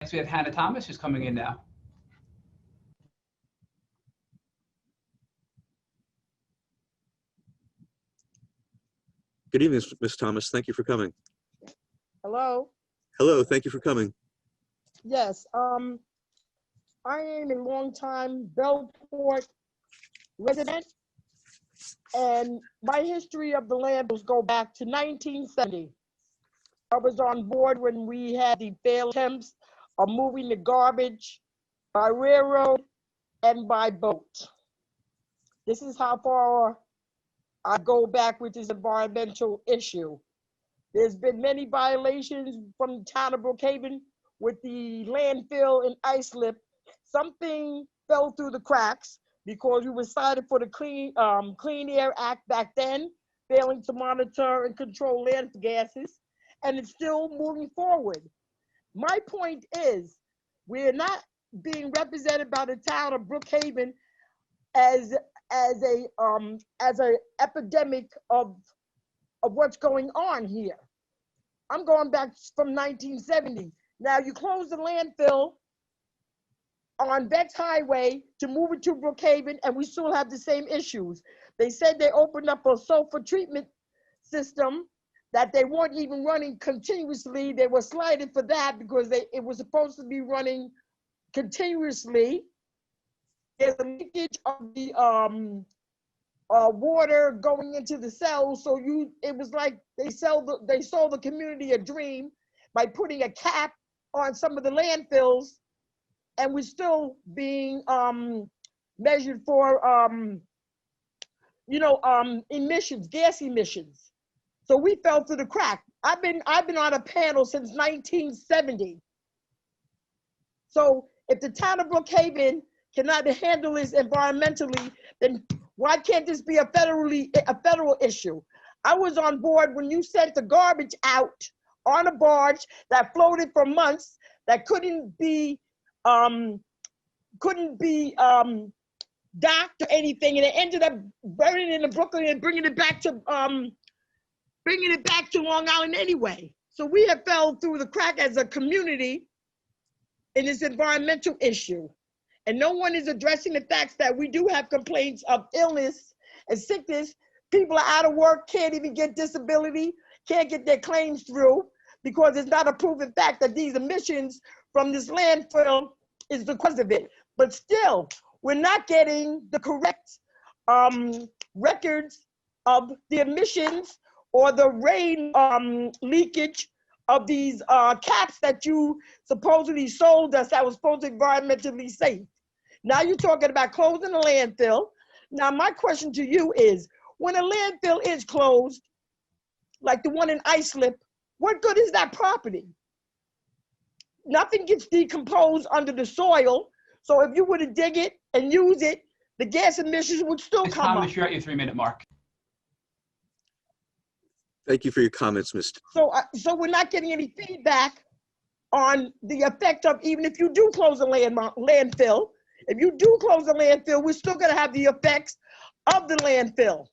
Next, we have Hannah Thomas, who's coming in now. Good evening, Ms. Thomas. Thank you for coming. Hello. Hello, thank you for coming. Yes. I am a longtime Bellport resident, and my history of the landfills go back to 1970. I was on board when we had the failed attempts of moving the garbage by railroad and by boat. This is how far I go back with this environmental issue. There's been many violations from the town of Brookhaven with the landfill and Islip. Something fell through the cracks because we were cited for the Clean Air Act back then, failing to monitor and control landfill gases, and it's still moving forward. My point is, we're not being represented by the town of Brookhaven as a epidemic of what's going on here. I'm going back from 1970. Now you close the landfill on Vex Highway to move it to Brookhaven, and we still have the same issues. They said they opened up a sulfur treatment system that they weren't even running continuously. They were slighted for that because it was supposed to be running continuously. There's a leakage of the water going into the cells. So it was like they sold the community a dream by putting a cap on some of the landfills, and we're still being measured for emissions, gas emissions. So we fell through the crack. I've been on a panel since 1970. So if the town of Brookhaven cannot handle this environmentally, then why can't this be a federal issue? I was on board when you sent the garbage out on a barge that floated for months, that couldn't be docked or anything, and it ended up burning in the Brooklyn and bringing it back to Long Island anyway. So we have fell through the crack as a community in this environmental issue. And no one is addressing the facts that we do have complaints of illness and sickness. People are out of work, can't even get disability, can't get their claims through because it's not a proven fact that these emissions from this landfill is the cause of it. But still, we're not getting the correct records of the emissions or the rain leakage of these caps that you supposedly sold us that was supposed to be environmentally safe. Now you're talking about closing a landfill. Now my question to you is, when a landfill is closed, like the one in Islip, what good is that property? Nothing gets decomposed under the soil. So if you were to dig it and use it, the gas emissions would still Ms. come Thomas, up. you're at your 3-minute mark. Thank you for your comments, Ms. So we're not getting any feedback on the effect of, even if you do close a landfill, if you do close a landfill, we're still gonna have the effects of the landfill.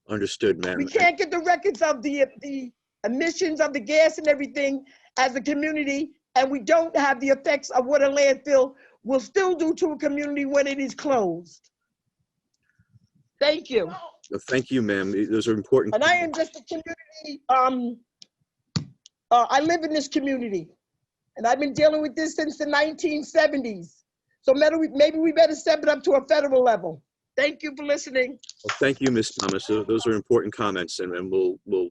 Understood, ma'am. We can't get the records of the emissions of the gas and everything as a community, and we don't have the effects of what a landfill will still do to a community when it is closed. Thank you. Thank you, ma'am. Those are important. And I am just a community, I live in this community, and I've been dealing with this since the 1970s. So maybe we better step it up to a federal level. Thank you for listening. Well, thank you, Ms. Thomas. Those are important comments, and we'll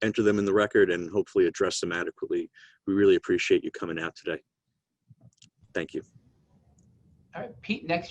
enter them in the record and hopefully address them adequately. We really appreciate you coming out today. Thank you. All right, Pete, next.